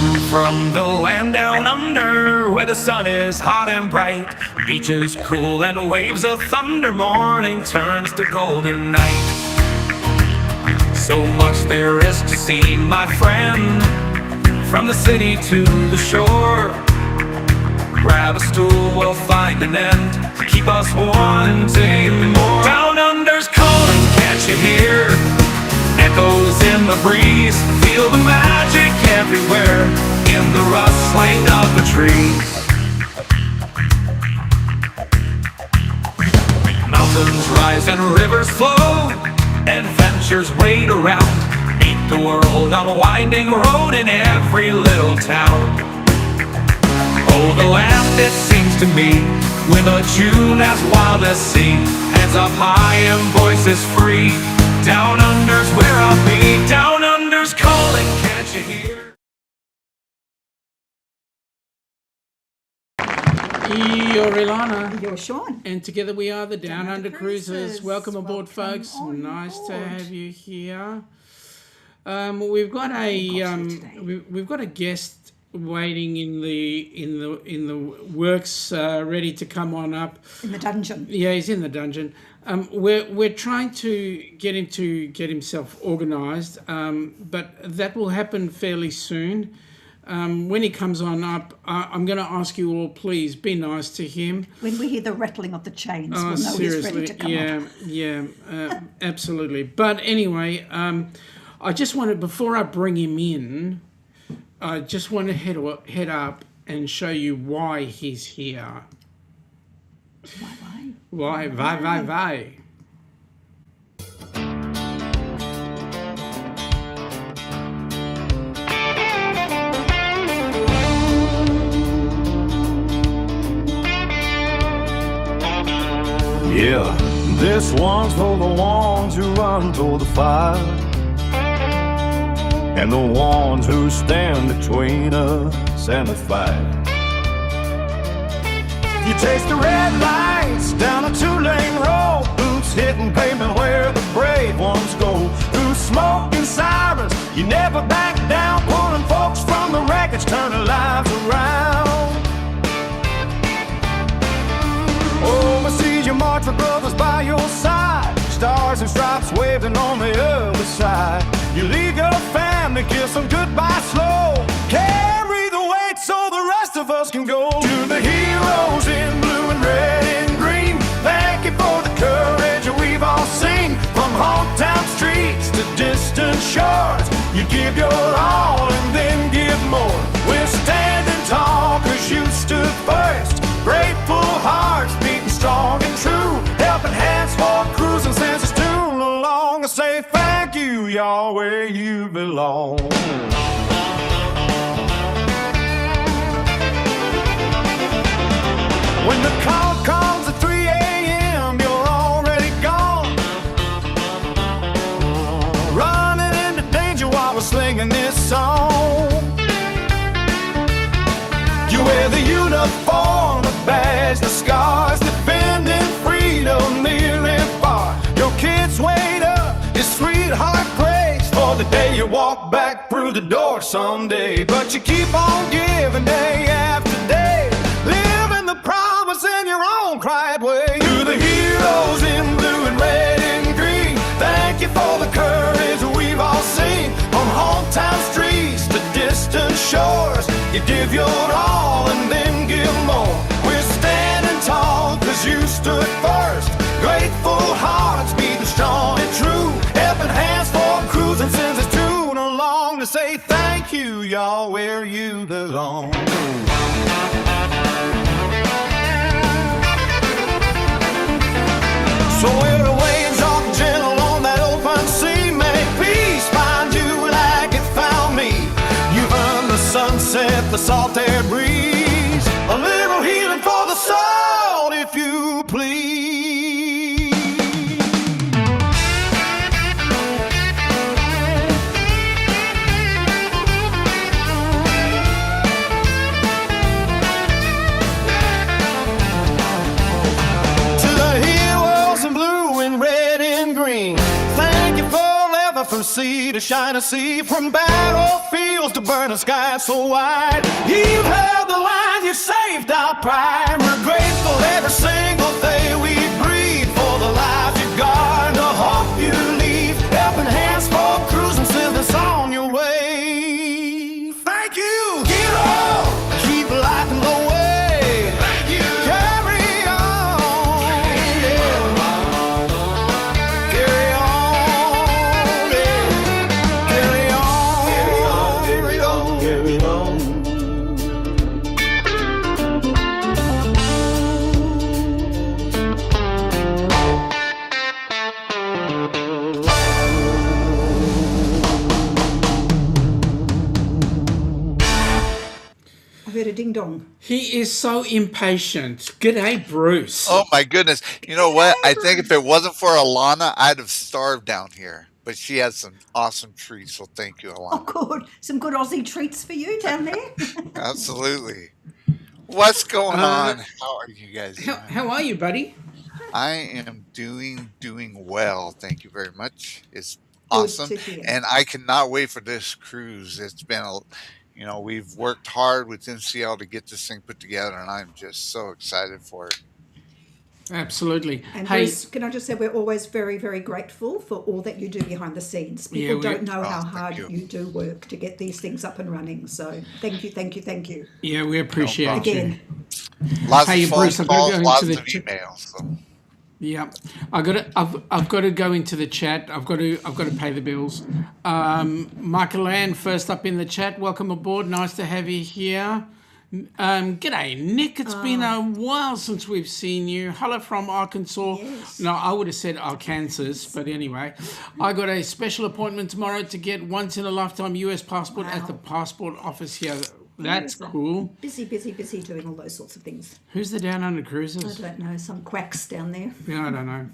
come from the land down under, where the sun is hot and bright, beaches cool and waves of thunder. Morning turns to golden night. So much there is to see, my friend, from the city to the shore. Grab a stool, we'll find an end to keep us wanting more. Down under's calling, can't you hear? Echoes in the breeze, feel the magic everywhere, in the rustling of the trees. Mountains rise and rivers flow, adventures wait around. Meet the world on a winding road in every little town. Oh, the land, it seems to me, with a tune as wild as sea, hands up high and voices free. Down under's where I'll be. Down under's calling, can't you hear? You're Ilana. You're Shaun. And together we are the Down Under Cruisers. Welcome aboard, folks. On Nice board. to have you here. We've got a guest waiting in the works, ready to come on up. In the dungeon. Yeah, he's in the dungeon. We're trying to get him to get himself organised, but that will happen fairly soon. When he comes on up, I'm going to ask you all, please be nice to him. When we hear the rattling of the chains, we'll know seriously, he's ready to come up. Yeah, absolutely. But anyway, I just wanted, before I bring him in, I just want to head up and show you why he's here. Why? Why? Yeah, this one's for the ones who run toward the fire, and the ones who stand between us and the fight. You taste the red lights down a two-lane road, boots hitting pavement where the brave ones go. Through smoke and sirens, you never back down, pulling folks from the wreckage, turning lives around. Oh, I see you march with brothers by your side, stars and stripes waving on the other side. You leave your family, kiss them goodbye slow, carry the weight so the rest of us can go. To the heroes in blue and red and green, thank you for the courage we've all seen. From hometown streets to distant shores, you give your all and then give more. We're standing tall cause you stood first, grateful hearts beating strong and true, helping hands for cruising since it's too long. I say thank you, y'all, where you belong. When the call comes at 3 a.m., you're already gone, running into danger while we're singing this song. You wear the uniform, the badge, the scars, defending freedom near and far. Your kids wait up, your sweetheart prays for the day you walk back through the door someday. But you keep on giving day after day, living the promise in your own quiet way. To the heroes in blue and red and green, thank you for the courage we've all seen. On hometown streets to distant shores, you give your all and then give more. We're standing tall cause you stood first, grateful hearts beating strong and true, helping hands for cruising since it's too long. To say thank you, y'all, where you belong. So where the waves are gentle on that open sea, may peace find you like it found me. You've earned the sunset, the salt air breeze, a little healing for the soul, if you please. sea to shining sea, from battlefields to burning skies so wide. You've held the line, you saved our pride. We're grateful every single day we breathe for the life you guard, the hope you leave, helping hands for cruising till it's on your way. Thank you. Get on, keep lighting the way. Thank you. Carry on, yeah. Carry on, yeah. Carry on, carry on, carry on. I heard a ding dong. He is so impatient. G'day, Bruce. Oh my goodness. You know what? I think if it wasn't for Alana, I'd have starved down here. But she has some awesome treats, so thank you, Oh, Alana. good. Some good Aussie treats for you down there. Absolutely. What's going on? How are you guys doing? How are you, buddy? I am doing well. Thank you very much. It's Good awesome. to hear. And I cannot wait for this cruise. It's been we've worked hard with NCL to get this thing put together, and I'm just so excited for it. Absolutely. And Hey, Bruce, can I just say we're always very, very grateful for all that you do behind the scenes. People Yeah, don't know how thank hard you. you do work to get these things up and running. So thank you, thank you, thank you. yeah, we appreciate you. Again. Lots Hey, of phone Bruce, I've got to calls, go lots into of the emails. So. Yeah, I've got to go into the chat. I've got to pay the bills. Michael Ann, first up in the chat. Welcome aboard. Nice to have you here. G'day, Nick. It's been a while since we've seen you. Hello from Arkansas. Yes. No, I would have said Arkansas, but anyway. I got a special appointment tomorrow to get once in a lifetime US passport at the passport office here. That's cool. Busy doing all those sorts of things. Who's the Down Under I Cruisers? don't know, some quacks down there. Yeah, I don't know.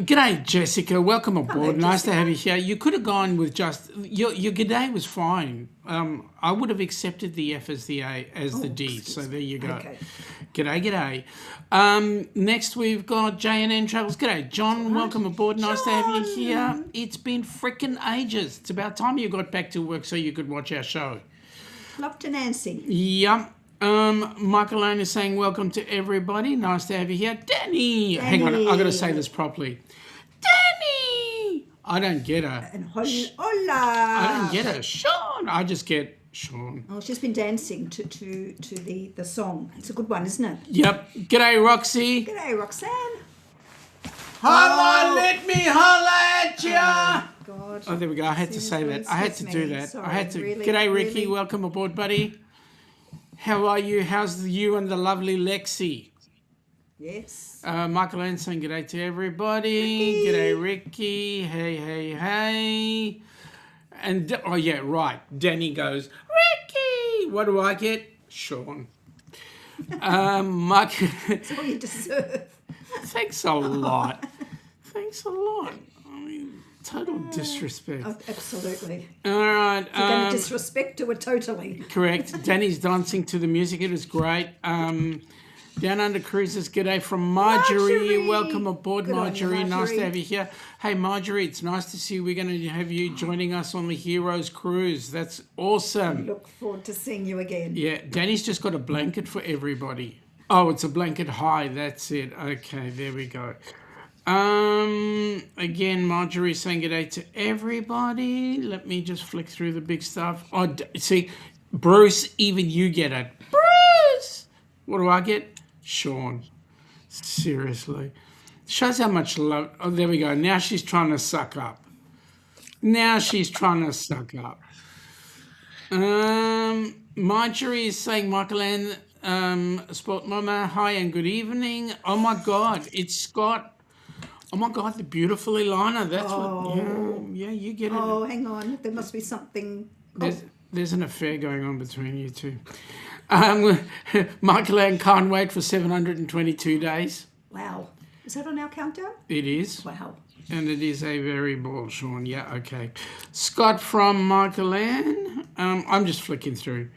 G'day, Jessica. Welcome aboard. Hello, Nice to Jessica. have you here. You could have gone with just your g'day was fine. I would have accepted the F as the A as the D. So there you go. Okay. G'day. Next we've got J&N Travels. G'day, John. Welcome aboard. Nice to have you here. It's been frickin' ages. It's about time you got back to work so you could watch our show. Love to Nancy. Yep. Michael Lane is saying welcome to everybody. Nice to have you here. Danny. Hang on, I've got to say this properly. Danny. I don't get her. And I hola. don't get her. Sean. I just get Sean. Oh, she's been dancing to the song. It's a good one, isn't it? Yep. G'day, Roxy. G'day, Roxanne. Holla, let me holla at ya. God. Oh, there we go. I had to say that. I had to do that. I had to. Really, G'day, Ricky. really? Welcome aboard, buddy. How are you? How's you and the lovely Lexi? Yes. Michael Ann saying g'day to everybody. Ricky. G'day, Ricky. Hey. And, oh, yeah, right. Danny goes, Ricky. What do I get? Sean. Mike, That's all you deserve. thanks a lot. Thanks a lot. I mean, total disrespect. Oh, absolutely. All right. You're going to disrespect to it totally. Correct. Danny's dancing to the music. It was great. Down Under Cruises, g'day from Marjorie. Marjorie. Welcome aboard, Good on you, Marjorie. Nice Marjorie. to have you here. Hey, Marjorie, it's nice to see you. We're going to have you joining us on the Heroes Cruise. That's awesome. Look forward to seeing you again. Yeah, Danny's just got a blanket for everybody. Oh, it's a blanket high. That's it. Okay, there we go. Again, Marjorie saying g'day to everybody. Let me just flick through the big stuff. Oh, see, Bruce, even you get it. Bruce! What do I get? Sean. Seriously. Shows how much love. Oh, there we go. Now she's trying to suck up. Marjorie is saying, Michael Ann, Sport Mama, hi and good evening. Oh my God, it's Scott. Oh my God, the beautiful Ilana. That's what, yeah, you get it. Oh, hang on. There must be something. There's an affair going on between you two. Michael Ann can't wait for 722 days. Wow. Is that on our countdown? It is. Wow. And it is a very ball, Sean. Yeah, okay. Scott from Michael Ann. I'm just flicking through.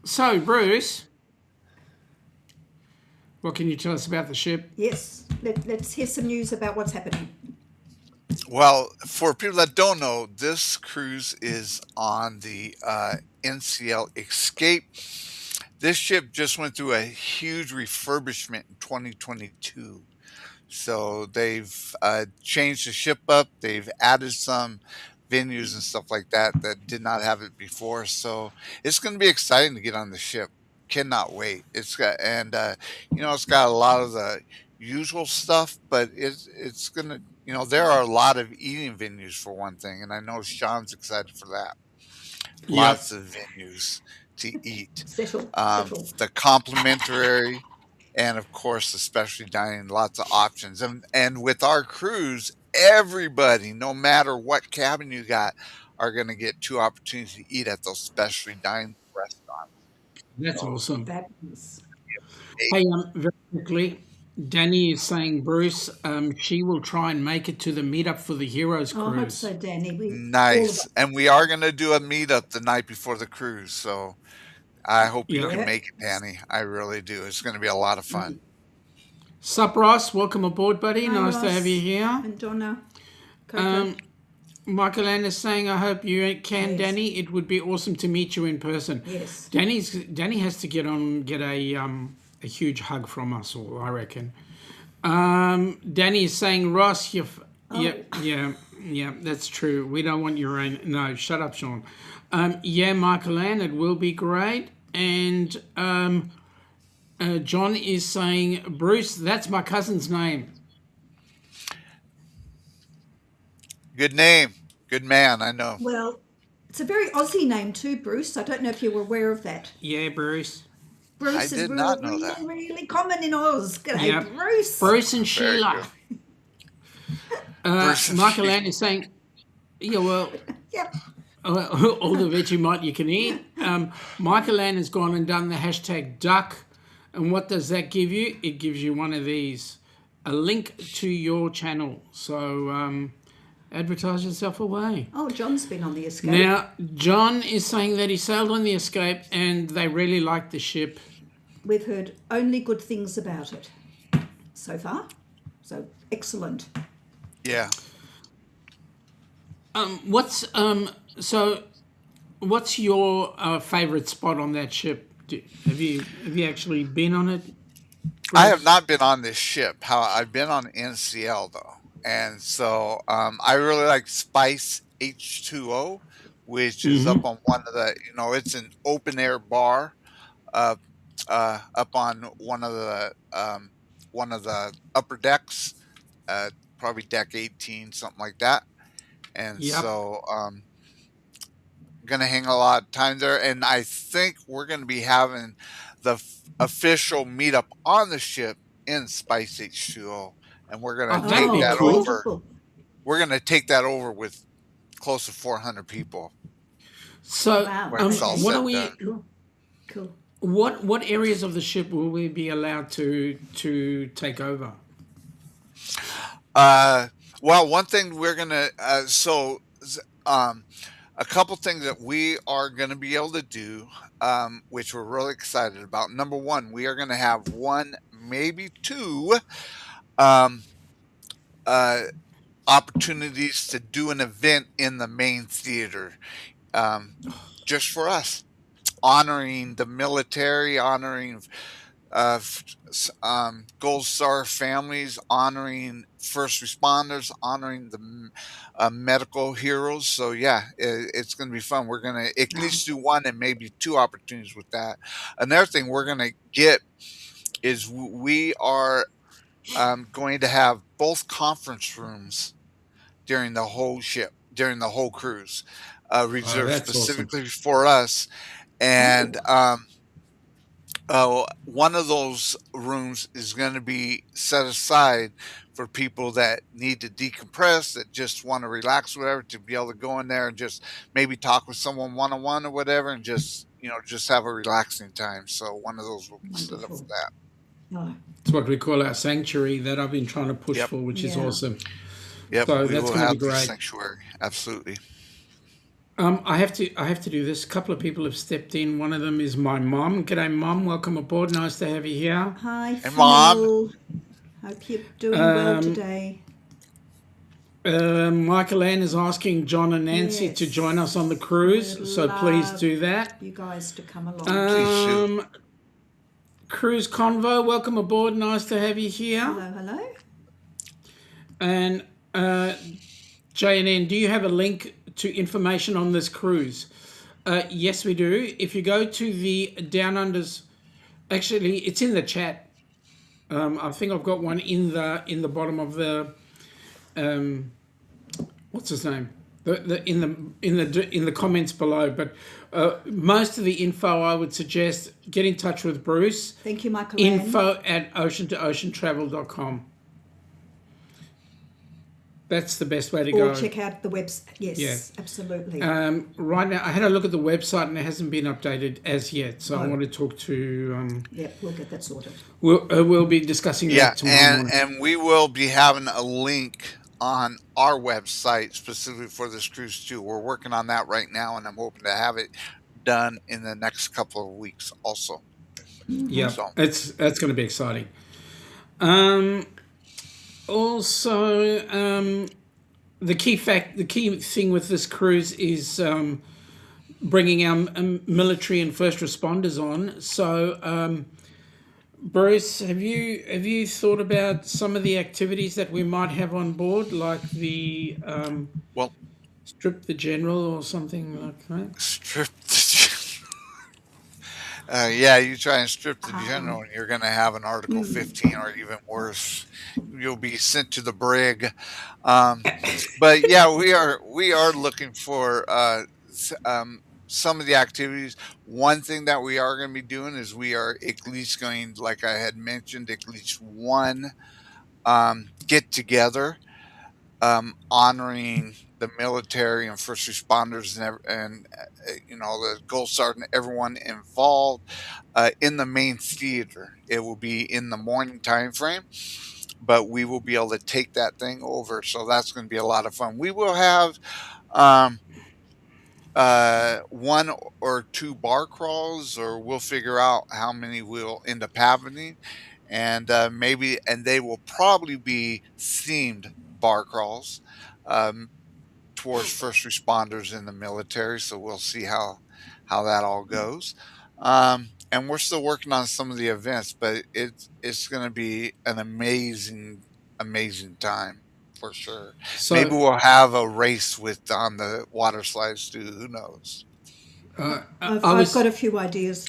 So, Bruce, what can you tell us about the ship? Yes. Let's hear some news about what's happening. Well, for people that don't know, this cruise is on the NCL Escape. This ship just went through a huge refurbishment in 2022. So they've changed the ship up. They've added some venues and stuff like that that did not have it before. So it's going to be exciting to get on the ship. Cannot wait. It's got it's got a lot of the usual stuff, but it's gonna there are a lot of eating venues for one thing, and I know Sean's excited for that. Yeah, Lots of venues to eat. Settle, Um, settle. the complimentary and of course the specialty dining, lots of options. And with our cruise, everybody, no matter what cabin you got, are going to get two opportunities to eat at those specialty dining restaurants. that's So, awesome. Fabulous. Hey, very quickly, Danny is saying, Bruce, she will try and make it to the meetup for the Heroes Oh, I hope cruise. so, Danny. We all of nice. us. And we are going to do a meetup the night before the cruise. So I hope you Yeah. can Yeah. make it, Danny. I really do. It's going to be a lot of fun. Sup, Ross? Welcome aboard, buddy. Hi, Nice to have you Ross here. and Donna. Coco. Michael Ann is saying, I hope you can, Yes. Danny. It would be awesome to meet you in person. Yes. Danny has to get a huge hug from us all, I reckon. Danny is saying, Ross, yeah, that's true. We don't want your own. No, shut up, Sean. Yeah, Michael Ann, it will be great. And John is saying, Bruce, that's my cousin's name. Good name. Good man. I know. Well, it's a very Aussie name too, Bruce. I don't know if you were aware of that. Yeah, Bruce. I Bruce is did not know that. really common in Oz. G'day, Yeah. Bruce. Bruce and Very Sheila. good. Bruce and Michael Sheila. Ann is saying, yeah, well, Yep. all the Vegemite you can eat. Michael Ann has gone and done the hashtag duck. And what does that give you? It gives you one of these, a link to your channel. So advertise yourself away. Oh, John's been on the escape. Now, John is saying that he sailed on the Escape and they really liked the ship. We've heard only good things about it so far. So excellent. Yeah. What's your favourite spot on that ship? Have you actually been on it? I have not been on this ship. How I've been on NCL though, and so I really like Spice H2O, which is up on one of the. It's an open air bar, up on one of the upper decks, probably deck 18, something like that. And Yep. so gonna hang a lot of time there, and I think we're gonna be having the official meetup on the ship in Spice H2O, and we're gonna Oh, that'd take be that cool. over. Wonderful. We're gonna take that over with close to 400 people. So, Wow. When it's all what said are we? and done. Cool. Cool. What areas of the ship will we be allowed to take over? Well, one thing we're gonna a couple things that we are gonna be able to do, which we're really excited about. Number one, we are gonna have one, maybe two, um, opportunities to do an event in the main theater, just for us, honoring the military, honoring Gold Star families, honoring first responders, honoring the medical heroes. So yeah, it's going to be fun. We're going to at least do one and maybe two opportunities with that. Another thing we're going to get is we are going to have both conference rooms during the whole cruise, reserved that's awesome. specifically for us. And one of those rooms is going to be set aside for people that need to decompress, that just want to relax, whatever, to be able to go in there and just maybe talk with someone one-on-one or whatever, and just have a relaxing time. So one of those will be set up for Wonderful. that. Oh, It's what we call our sanctuary that I've been trying to push Yep. for, which is Yeah. awesome. Yep, So we that's will gonna be have the great. sanctuary. Absolutely. I have to do this. A couple of people have stepped in. One of them is my mum. G'day, Mum. Welcome aboard. Nice to have you here. hi, Hey, Mom. Phil. Hope you're doing well Um, today. Michael Ann is asking John and Nancy to Yes. join us on the cruise, We'd so please love do that. you guys to come along. Please do. Cruise Convo, welcome aboard. Nice to have you here. Hello. And JNN, do you have a link to information on this cruise? Yes, we do. If you go to the Down Unders, actually, it's in the chat. I think I've got one in the bottom of the what's his name? In the comments below. But most of the info, I would suggest get in touch with Bruce. Thank you, Michael Ann. info@ocean2oceantravel.com. That's the best way to go. Or check out the website. Yes, Yeah. absolutely. Right now, I had a look at the website and it hasn't been updated as yet. So I Oh. want to talk to. Yep, we'll get that sorted. We'll be discussing Yeah, that tomorrow morning. and we will be having a link on our website specifically for this cruise too. We're working on that right now, and I'm hoping to have it done in the next couple of weeks also. Yeah, So- that's going to be exciting. Also, the key thing with this cruise is bringing our military and first responders on. So, Bruce, have you thought about some of the activities that we might have on board, like the Well, strip the general or something like that? strip the yeah, you try and strip the general and you're going to have an Article 15 or even worse. You'll be sent to the brig. But yeah, we are looking for some of the activities. One thing that we are going to be doing is we are at least going, like I had mentioned, at least one get together honoring the military and first responders and the Gold Sergeant, everyone involved in the main theater. It will be in the morning time frame, but we will be able to take that thing over. So that's going to be a lot of fun. We will have one or two bar crawls, or we'll figure out how many we'll end up having, and they will probably be themed bar crawls towards first responders in the military. So we'll see how that all goes. And we're still working on some of the events, but it's going to be an amazing time for sure. So, Maybe we'll have a race on the water slides too. Who knows? I've got a few ideas.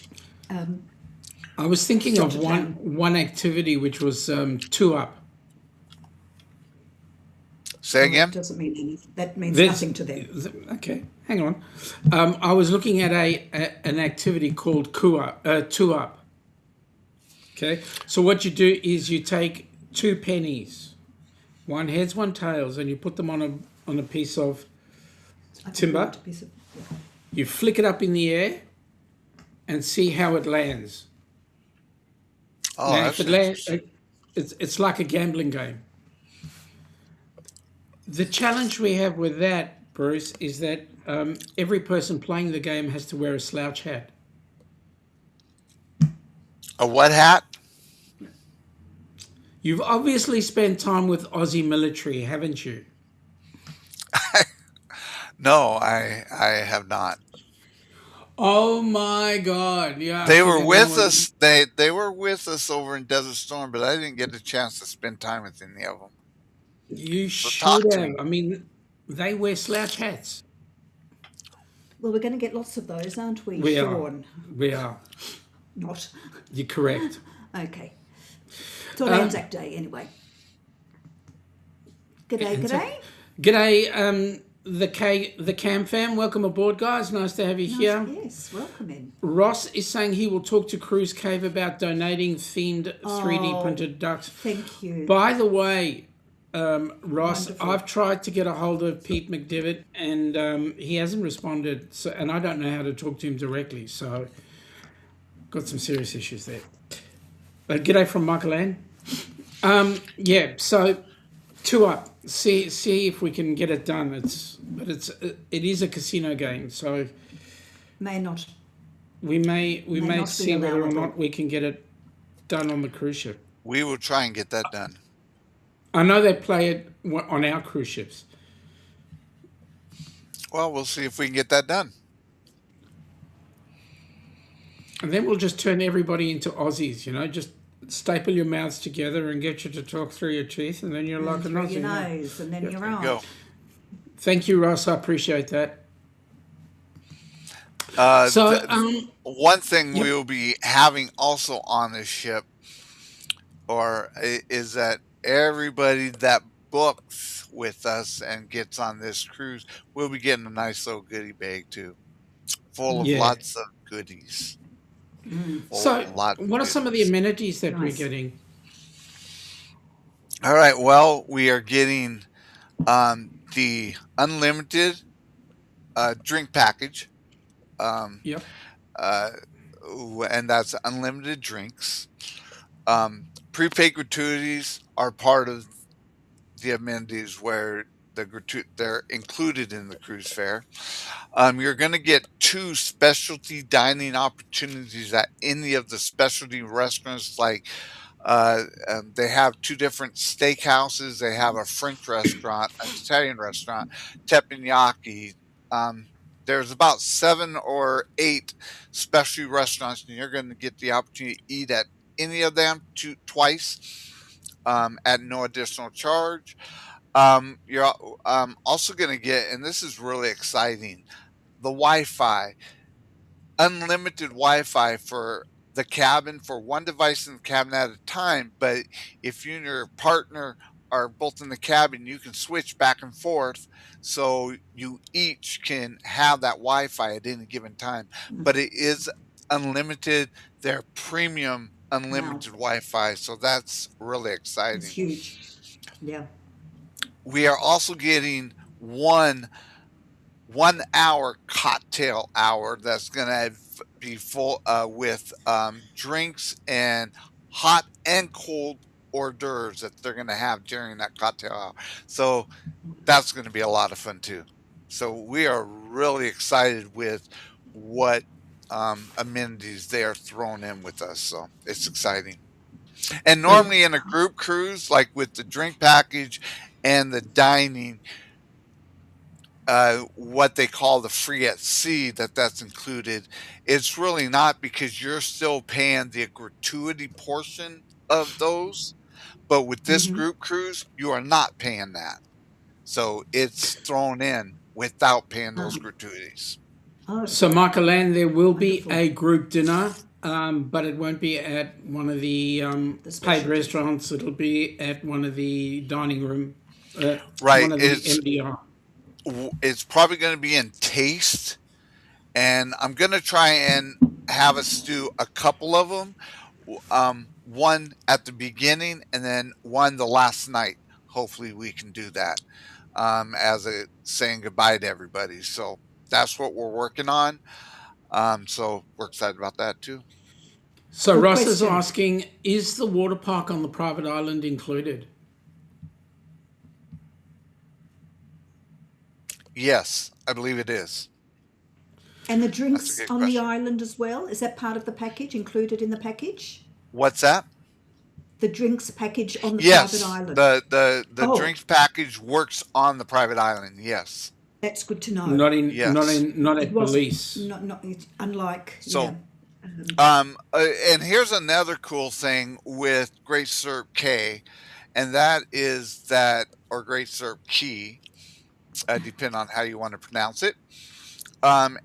I was thinking of Jotted down. one activity which was 2-up. Say again? Doesn't mean anything. That means There's- nothing to them. Okay, hang on. I was looking at an activity called 2-up. Okay, so what you do is you take 2 pennies, one heads, one tails, and you put them on a piece of I think timber. we want a piece of- yeah. You flick it up in the air and see how it lands. Oh, Now, that's if it lands, interesting. it's like a gambling game. The challenge we have with that, Bruce, is that every person playing the game has to wear a slouch hat. A what hat? You've obviously spent time with Aussie military, haven't you? No, I have not. Oh my God! Yeah, They I were think I with know us. They were with us over in Desert Storm, but I didn't get a chance to spend time with any of them. You talk should to have. me. I mean, they wear slouch hats. Well, we're going to get lots of those, aren't we, We are. Shaun? We are. Not. You're correct. Okay. It's on Anzac Day, anyway. G'day, Anzac- g'day. G'day, the Cam fam. Welcome aboard, guys. Nice to have you here. Yes, welcome in. Ross is saying he will talk to Cruise Cave about donating themed 3D printed ducks. Thank you. By the way, Ross, Wonderful. I've tried to get a hold of Pete McDevitt and he hasn't responded. So, and I don't know how to talk to him directly. So, got some serious issues there. But g'day from Michael Ann. Yeah, so 2-up. See if we can get it done. It is a casino game, so May not. we may not be see whether or allowable. not we can get it done on the cruise ship. We will try and get that done. I know they play it on our cruise ships. Well, we'll see if we can get that done. And then we'll just turn everybody into Aussies, just staple your mouths together and get you to talk through your teeth, and then you're like And an through Aussie. your Yeah. nose, and then you're There you right. go. Thank you, Ross. I appreciate that. Uh, So, th- One thing yep. we'll be having also on this ship, is that everybody that books with us and gets on this cruise will be getting a nice little goodie bag too, full of Yeah. lots of goodies. Full So, lots of what are some of the goodies. amenities that we're Nice. getting? All right. Well, we are getting the unlimited drink package, um, Yep. uh, and that's unlimited drinks. Prepaid gratuities are part of the amenities where they're included in the cruise fare. You're going to get two specialty dining opportunities at any of the specialty restaurants. Like they have two different steakhouses. They have a French restaurant, an Italian restaurant, teppanyaki. Um, there's about 7 or 8 specialty restaurants, and you're going to get the opportunity to eat at any of them twice at no additional charge. You're also going to get, and this is really exciting, the Wi-Fi, unlimited Wi-Fi for the cabin for one device in the cabin at a time. But if you and your partner are both in the cabin, you can switch back and forth, so you each can have that Wi-Fi at any given time. But it is unlimited. They're premium Wow, unlimited Wi-Fi, so that's really it's exciting. huge. Yeah. We are also getting 1 hour cocktail hour that's going to be full with drinks and hot and cold hors d'oeuvres that they're going to have during that cocktail hour. So that's going to be a lot of fun too. So we are really excited with what amenities they are throwing in with us. So it's exciting. And And normally in a group cruise, like with the drink package and the dining, what they call the free at sea, that's included, it's really not, because you're still paying the gratuity portion of those. But with this group cruise, you are not paying that. So it's thrown in without paying Ah, those gratuities. oh, so, Michael Ann, there will be wonderful. a group dinner, but it won't be at one of the The paid specialty. restaurants. It'll be at one of the dining room, Right. one of the MDR. It's probably going to be in taste, and I'm going to try and have us do a couple of them. One at the beginning and then one the last night. Hopefully, we can do that as a saying goodbye to everybody. So that's what we're working on. So we're excited about that too. So, Good Ross is question. asking, is the water park on the private island included? Yes, I believe it is. And the That's a drinks good on the question. island as well? Is that part of the package, included in the package? What's that? The drinks package on the private Yes, island. the Oh, drinks package works on the private island. Yes, that's good to know. yes. Not It at wasn't Belize. not it's unlike So and here's another cool thing with Great Syrup K, and that is that, or Great Syrup Key, depending on how you want to pronounce it.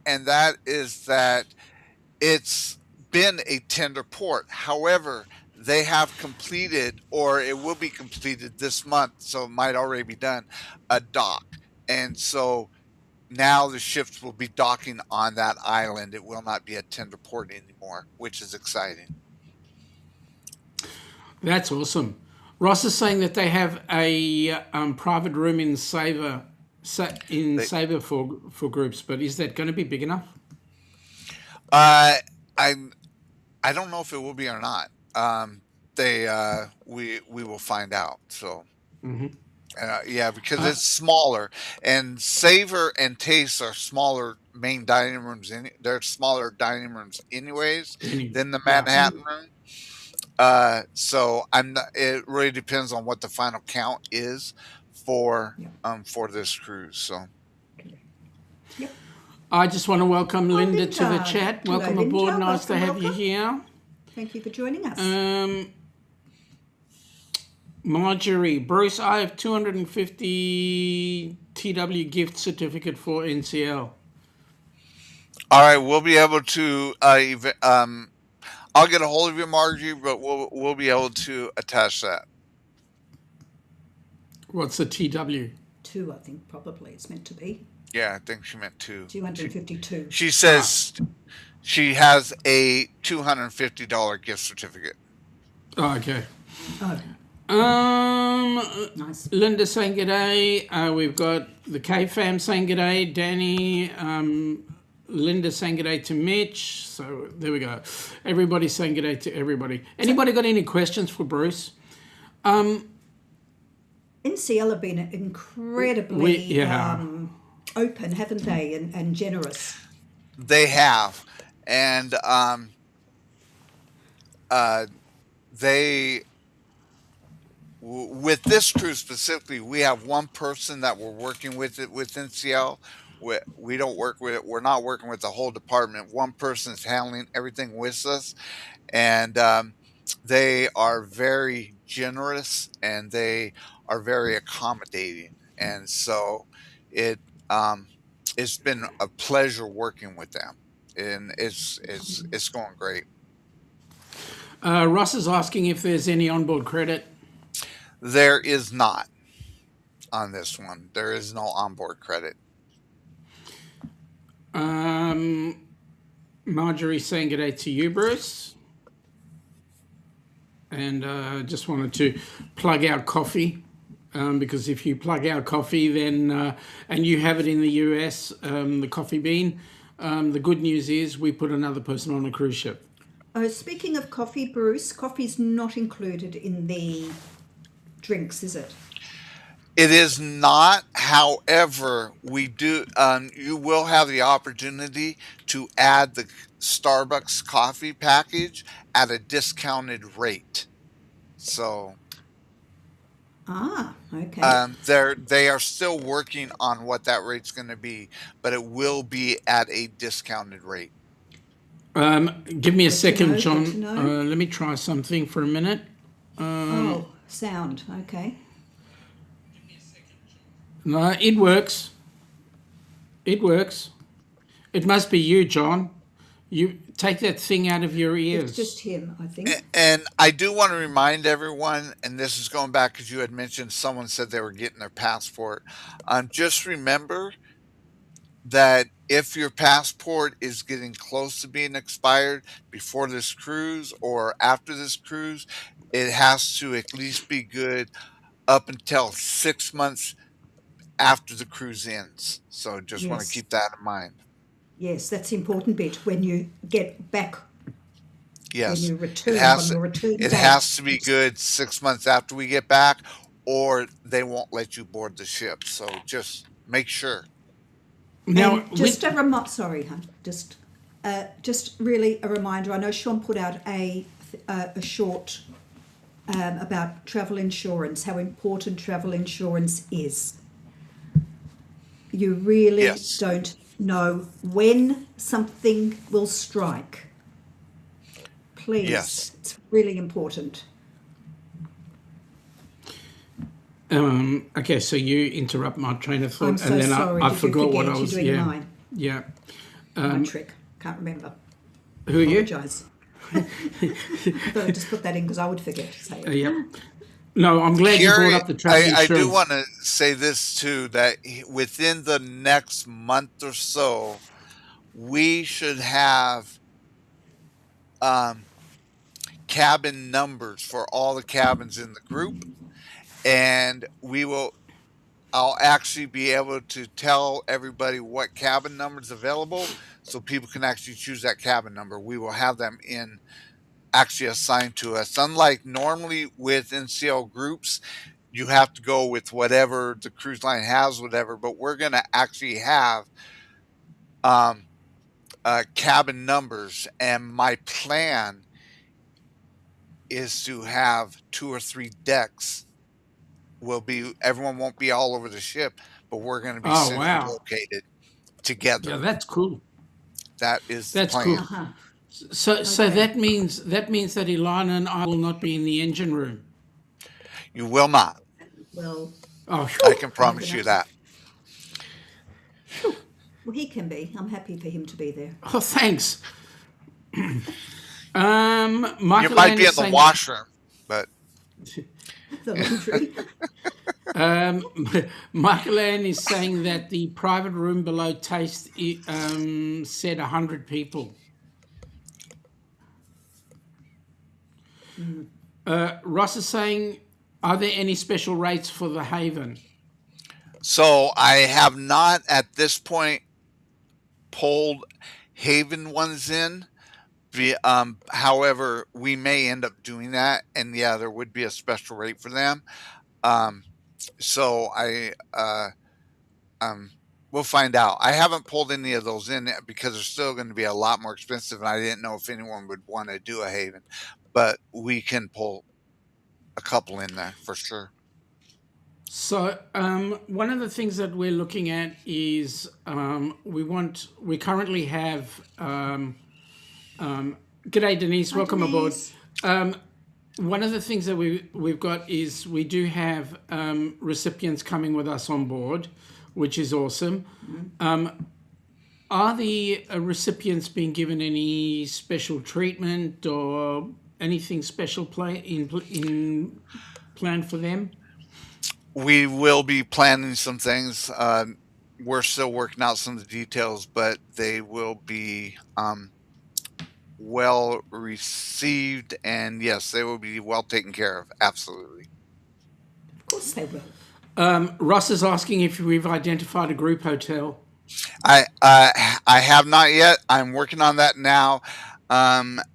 And that is that it's been a tender port. However, they have completed, or it will be completed this month, so it might already be done, a dock. And so now the ships will be docking on that island. It will not be a tender port anymore, which is exciting. That's awesome. Ross is saying that they have a private room in They, Sabre for groups, but is that going to be big enough? uh, I I don't know if it will be or not. They we will find out. So yeah, because Uh, it's smaller, and Savor and Taste are smaller main dining rooms. They're smaller dining rooms anyways than the right. Manhattan room. So I'm not, it really depends on what the final count is yeah. for this cruise. So I just want to welcome Linda to the Linda. chat. Hello, Welcome Linda. aboard. Nice to have Welcome, you welcome. here. Thank you for joining us. Marjorie, Bruce, I have 250 TW gift certificate for NCL. All right, we'll be able to. I'll get a hold of you, Margie, but we'll be able to attach that. What's the TW? 2, I think, probably it's meant to be. Yeah, I think she meant 2. 252. She says she has a $250 gift certificate. Oh, okay. Oh, nice. Linda saying g'day. We've got the K-Fam saying g'day. Danny, Linda saying g'day to Mitch. So there we go. Everybody's saying g'day to everybody. Anybody got any questions for Bruce? NCL have been incredibly yeah. open, haven't they, and generous. They have, and with this cruise specifically, we have one person that we're working with it with NCL. We don't work with it. We're not working with the whole department. One person is handling everything with us, and they are very generous and they are very accommodating. And so it's been a pleasure working with them, and it's going great. Ross is asking if there's any onboard credit. There is not on this one. There is no onboard credit. Marjorie saying g'day to you, Bruce. And just wanted to plug our coffee, because if you plug our coffee, then and you have it in the U.S., the coffee bean, the good news is we put another person on a cruise ship. Speaking of coffee, Bruce, coffee's not included in the drinks, is it? It is not. However, we do. You will have the opportunity to add the Starbucks coffee package at a discounted rate. So, Okay. they are still working on what that rate's going to be, but it will be at a discounted rate. Give me a second, good to John. know. Let me try something for a minute. Sound. Okay. No, it works. It works. It must be you, John. You take that thing out of your ears. It's just him, I think. And I do want to remind everyone, and this is going back because you had mentioned someone said they were getting their passport. Just remember that if your passport is getting close to being expired before this cruise or after this cruise, it has to at least be good up until 6 months after the cruise ends. So just want to Yes. keep that in mind. Yes, that's the important bit. When you get back, when Yes, you it return, has on your to, return it date. has to be good 6 months after we get back, or they won't let you board the ship. So just make sure. Now, And just sorry, hon. Just really a reminder. I know Shaun put out a short about travel insurance, how important travel insurance is. You really Yes. don't know when something will strike. Please, Yes. it's really important. okay, so you interrupt my train of thought, I'm so and then sorry. I Did you forgot what forget? I was. You're doing Yeah, mine. yeah. My trick. Can't remember. Who are you? Apologise. I thought I'd just put that in because I would forget to say it. Yep. No, I'm glad you Here, brought up the travel I do insurance. want to say this too, that within the next month or so, we should have cabin numbers for all the cabins in the group, and I'll actually be able to tell everybody what cabin number is available so people can actually choose that cabin number. We will have them actually assigned to us. Unlike normally with NCL groups, you have to go with whatever the cruise line has, whatever, but we're going to actually have cabin numbers. And my plan is to have 2 or 3 decks. Everyone won't be all over the ship, but we're going to be Oh, centrally wow. located. Yeah, together. that's cool. That is the That's cool. plan. Uh-huh. So Okay. that Ilana and I will not be in the engine room. You will not. Well, Oh, I phew. can I'm promise you gonna. that. Well, he can be. I'm happy for him to be there. Oh, thanks. You Michael might Ann be is in the saying washroom, but The laundry. Michael Ann is saying that the private room below Taste said 100 people. Ross is saying, are there any special rates for the Haven? so I have not at this point pulled Haven ones in. However, we may end up doing that, and yeah, there would be a special rate for them. Um, so um, we'll find out. I haven't pulled any of those in yet because they're still going to be a lot more expensive, and I didn't know if anyone would want to do a Haven, but we can pull a couple in there for sure. So one of the things that we're looking at is we currently have g'day Denise, Hi, welcome aboard. Denise. One of the things that we've got is we do have recipients coming with us on board, which is awesome. Are the recipients being given any special treatment or anything special in plan for them? We will be planning some things. We're still working out some of the details, but they will be well received, and yes, they will be well taken care of. Absolutely. Of course they will. Ross is asking if we've identified a group hotel. I have not yet. I'm working on that now.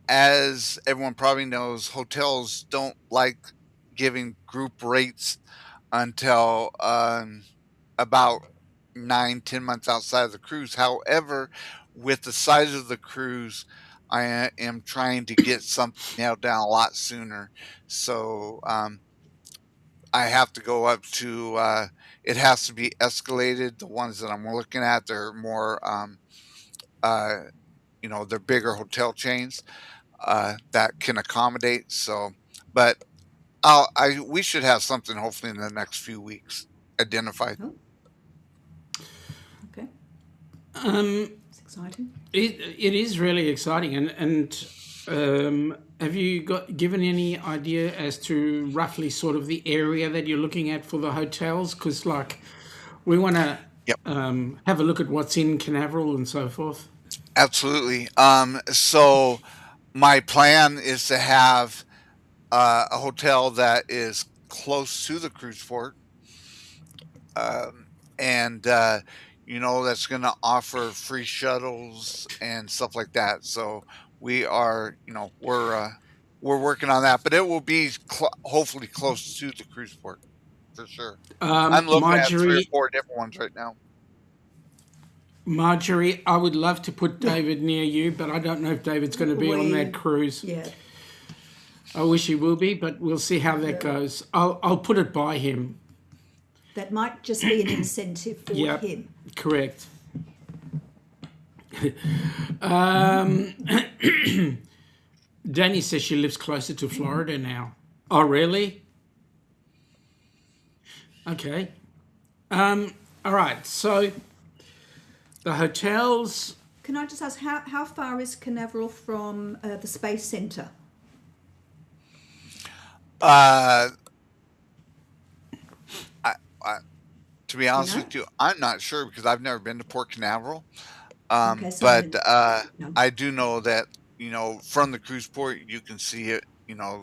As everyone probably knows, hotels don't like giving group rates until about 9, 10 months outside of the cruise. However, with the size of the cruise, I am trying to get something nailed down a lot sooner. So I have to go up to. It has to be escalated. The ones that I'm looking at, they're more. Uh, they're bigger hotel chains that can accommodate. So, but we should have something hopefully in the next few weeks identified. Oh, okay. It's exciting. It is really exciting, and have you given any idea as to roughly sort of the area that you're looking at for the hotels? Because like we want to Yep, have a look at what's in Canaveral and so forth. absolutely. So my plan is to have a hotel that is close to the cruise port, and that's going to offer free shuttles and stuff like that. So we are, we're working on that, but it will be hopefully close to the cruise port for sure. I'm looking at three or Marjorie, four different ones right now. Marjorie, I would love to put David near you, but I don't know if David's going to be on that cruise. Yeah. I wish he will be, but we'll see how that goes. I'll put it by him. That might just be an incentive for Yep. him. Correct. Danny says she lives closer to Florida now. Oh, really? Okay. All right. So the hotels. Can I just ask how far is Canaveral from the Space Centre? Uh, I, to be honest know? with you, I'm not sure because I've never been to Port Canaveral. Okay, so But no. I do know that from the cruise port you can see it.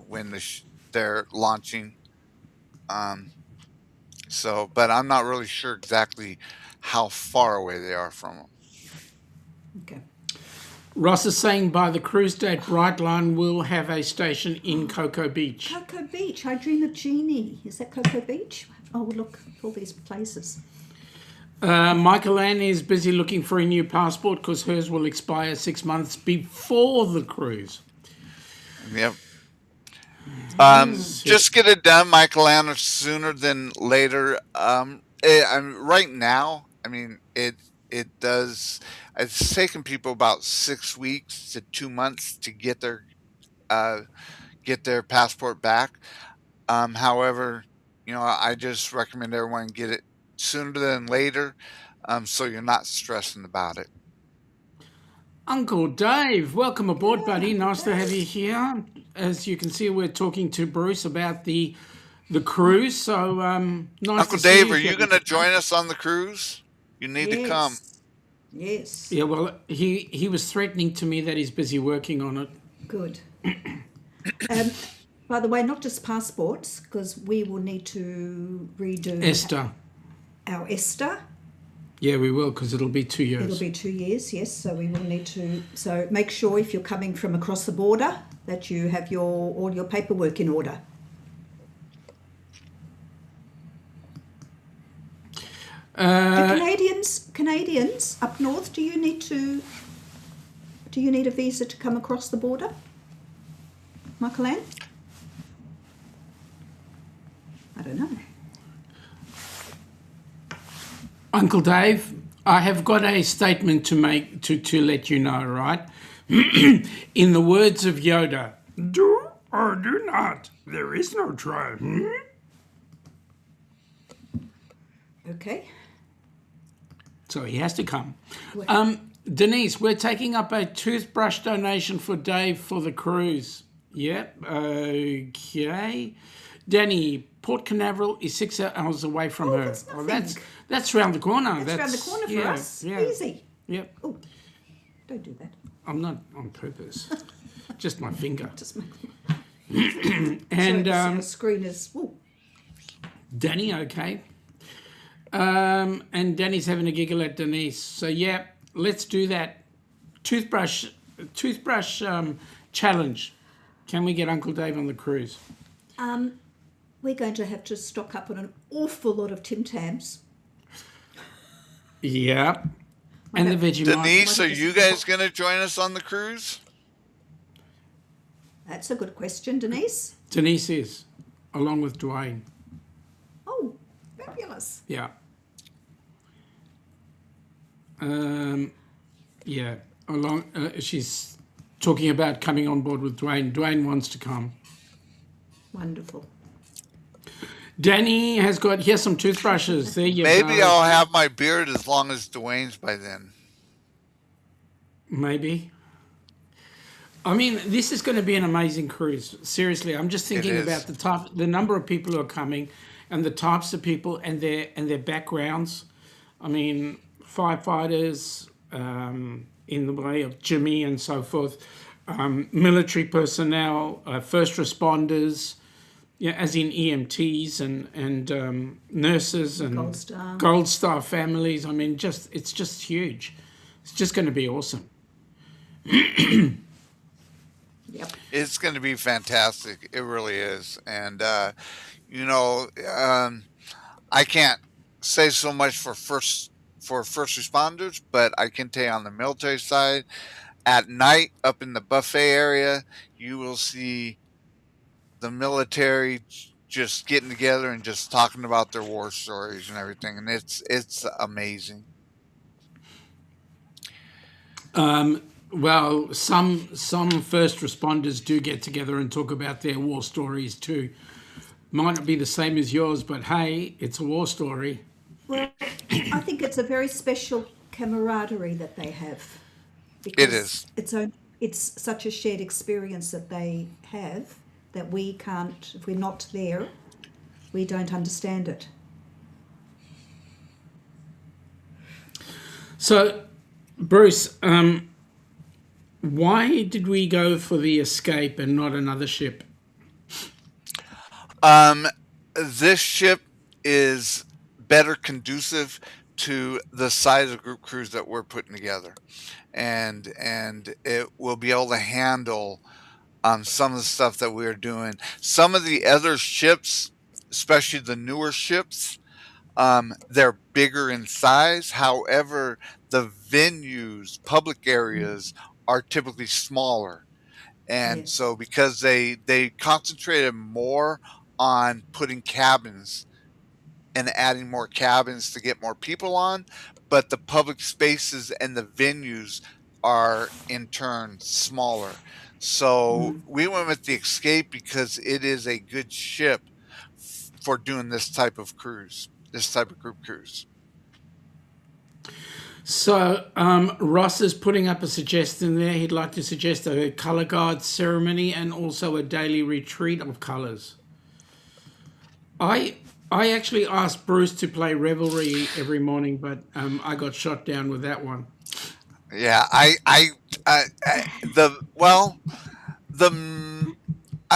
When they're launching. Um, so, but I'm not really sure exactly how far away they are from them. Okay. Ross is saying by the cruise date, Brightline will have a station in Cocoa Beach. Cocoa Beach. I dream of Jeannie. Is that Cocoa Beach? Oh, look, all these places. Michael Ann is busy looking for a new passport because hers will expire 6 months before the cruise. Yep. Just get it done, Michael Anna, sooner than later. Right now, I mean, it does. It's taken people about 6 weeks to 2 months to uh, get their passport back. However, I just recommend everyone get it sooner than later, so you're not stressing about it. Uncle Dave, welcome aboard, buddy. Uncle Nice to have Dave. you here. As you can see, we're talking to Bruce about the cruise. So nice Uncle to see Dave, you are you again. going to join us on the cruise? You need to come. Yes. Yes. Yeah, well, he was threatening to me that he's busy working on it. Good. Um, by the way, not just passports, because we will need to redo Esther. our ESTA. Yeah, we will, because it'll be 2 years. It'll be 2 years, yes. So we will need to. So make sure if you're coming from across the border that you have all your paperwork in order. Canadians up north, do you need a visa to come across the border, Michael Ann? I don't know. Uncle Dave, I have got a statement to make to let you know, right? In the words of Yoda, do or do not. There is no try. Okay. So he has to come. Denise, we're taking up a toothbrush donation for Dave for the cruise. Yep. Okay. Danny, Port Canaveral is 6 hours away from her. That's Oh, nothing. that's round the corner. That's around the corner for us. Yeah. Easy. Yep. Oh, don't do that. I'm not on purpose. Just my finger. Just make And the screen is. Ooh. Danny, okay. And Danny's having a giggle at Denise. So yeah, let's do that. Toothbrush challenge. Can we get Uncle Dave on the cruise? We're going to have to stock up on an awful lot of Tim Tams. Yeah. And the Vegemite. Denise, are you guys going to join us on the cruise? That's a good question, Denise. Denise is, along with Dwayne. Oh, fabulous. Yeah. Yeah. She's talking about coming on board with Dwayne. Dwayne wants to come. Wonderful. Danny has got, here's some toothbrushes. There you Maybe go. I'll have my beard as long as Dwayne's by then. Maybe. I mean, this is going to be an amazing cruise. Seriously, I'm just thinking is. about the number of people who are coming, and the types of people and their backgrounds. I mean, firefighters, in the way of Jimmy and so forth, military personnel, first responders, yeah, as in EMTs and nurses and Gold Star families. I mean, it's just huge. It's just going to be awesome. Yep. It's going to be fantastic. It really is. And, I can't say so much for first responders, but I can tell you on the military side, at night up in the buffet area, you will see the military just getting together and just talking about their war stories and everything. And it's amazing. Well, some first responders do get together and talk about their war stories too. Might not be the same as yours, but hey, it's a war story. Well, I think it's a very special camaraderie that they have. It is. It's such a shared experience that they have that we can't, if we're not there, we don't understand it. So, Bruce, why did we go for the Escape and not another ship? This ship is better conducive to the size of group cruise that we're putting together, and it will be able to handle some of the stuff that we're doing. Some of the other ships, especially the newer ships, they're bigger in size. However, the venues, public areas, are typically smaller. And Yes. so because they concentrated more on putting cabins and adding more cabins to get more people on, but the public spaces and the venues are in turn smaller. So we went with the Escape because it is a good ship for doing this type of cruise, this type of group cruise. So Ross is putting up a suggestion there. He'd like to suggest a colour guard ceremony and also a daily retreat of colours. I actually asked Bruce to play Revelry every morning, but I got shot down with that one. Yeah, I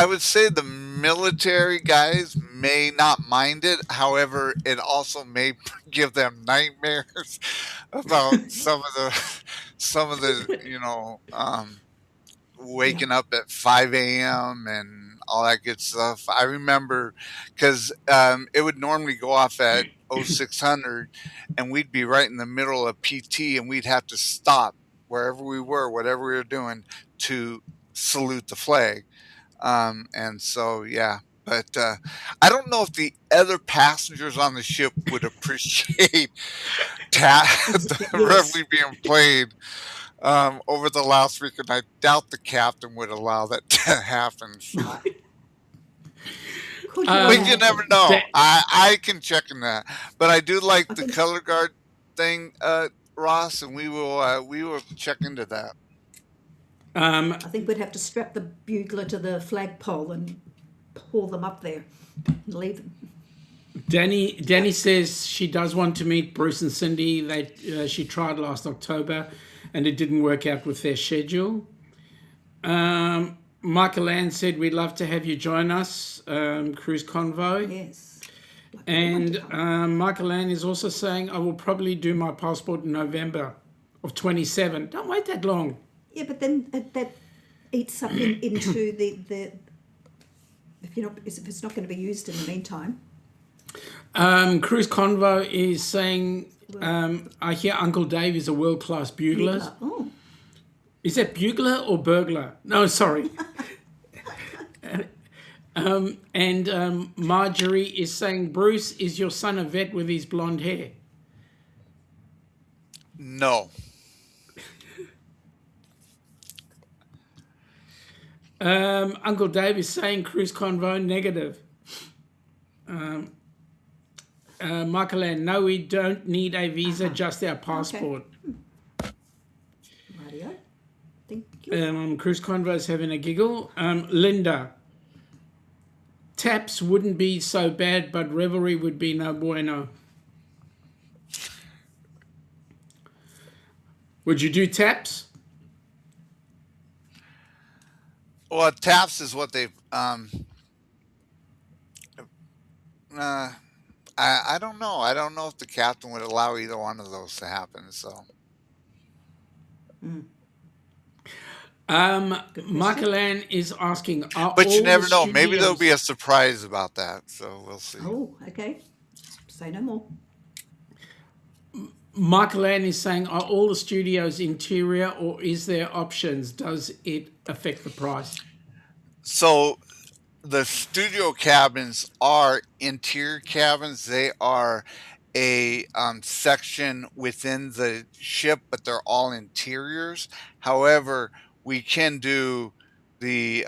would say the military guys may not mind it. However, it also may give them nightmares about some of the waking up at 5 a.m. and all that good stuff. I remember because it would normally go off at 0600 and we'd be right in the middle of PT and we'd have to stop wherever we were, whatever we were doing, to salute the flag. And so, yeah. But I don't know if the other passengers on the ship would appreciate the Yes. reveille being played over the last week, and I doubt the captain would allow that to happen. So. Could But you imagine? never know. Da- I can check in that, but I do like I the think color guard thing, Ross, and we will check into that. I think we'd have to strap the bugler to the flagpole and haul them up there and leave them. Danny says she does want to meet Bruce and Cindy. She tried last October, and it didn't work out with their schedule. Michael Ann said we'd love to have you join us, cruise convoy. Yes. Like And everyone to come. Michael Ann is also saying I will probably do my passport in November of 27. Don't wait that long. Yeah, but then that eats up into the if it's not going to be used in the meantime. Cruise Convo is saying, I hear Uncle Dave is a world-class bugler. Oh, Is that bugler or burglar? No, sorry. And Marjorie is saying, Bruce, is your son a vet with his blonde hair? No. Uncle Dave is saying Cruise Convo negative. Michael Ann, no, we don't need a visa, just our passport. radio. Thank you. Cruise Convo's having a giggle. Linda, taps wouldn't be so bad, but revelry would be no bueno. Would you do taps? Well, taps is what they've. I don't know. I don't know if the captain would allow either one of those to happen. So. Michael Ann is asking, are But you all never the know. Maybe there'll be studios- a surprise about that. So we'll see. Oh, okay. Say no more. Michael Ann is saying, are all the studios interior or is there options? Does it affect the price? So the studio cabins are interior cabins. They are a section within the ship, but they're all interiors. However, we can do the